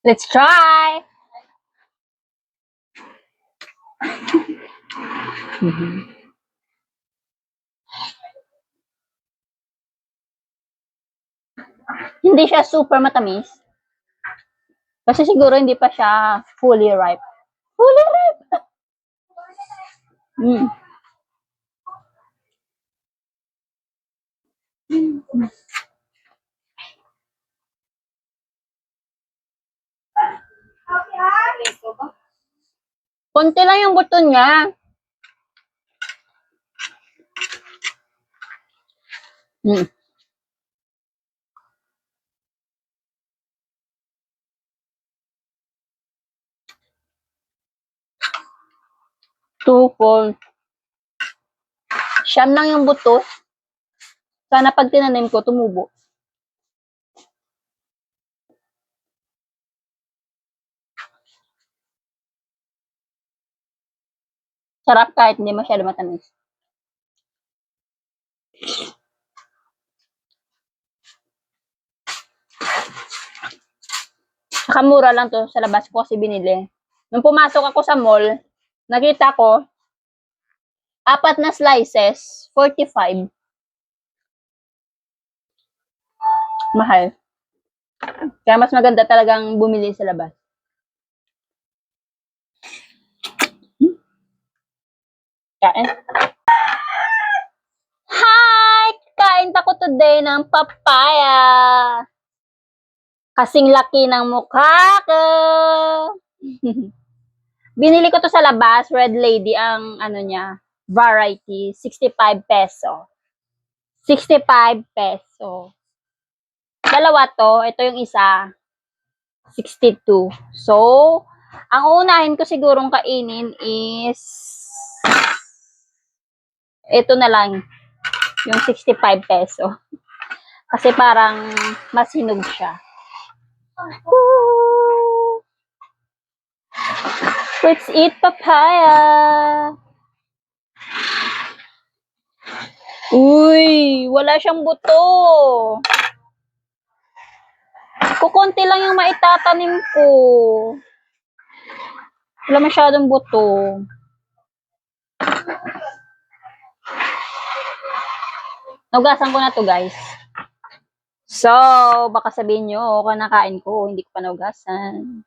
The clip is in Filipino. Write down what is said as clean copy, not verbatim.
Let's try! Hindi siya super matamis. Kasi siguro hindi pa siya fully ripe. Fully ripe! Mm. Konti lang yung buto niya. Mm. Two-fold. Siyam lang yung buto. Sana pag tinanim ko, tumubo. Sarap kahit hindi masyado matamis. Saka mura lang to sa labas ko kasi binili. Nung pumasok ako sa mall, nakita ko, 4 na slices, 45. Mahal. Kaya mas maganda talagang bumili sa labas. Kain. Hi! Kain ako today ng papaya. Kasing laki ng mukha ko. Binili ko to sa labas, Red Lady, ang ano niya, variety, 65 peso. 65 peso. Dalawa to, ito yung isa, 62. So, ang unahin ko sigurong kainin is ito na lang, yung 65 peso. Kasi parang mas hinog siya. Woo! Let's eat papaya. Uy, wala siyang buto. Kukunti lang yung maitatanim ko. Wala masyadong buto. Naugasan ko na to, guys. So, baka sabihin nyo, kinakain ko, hindi ko pa naugasan.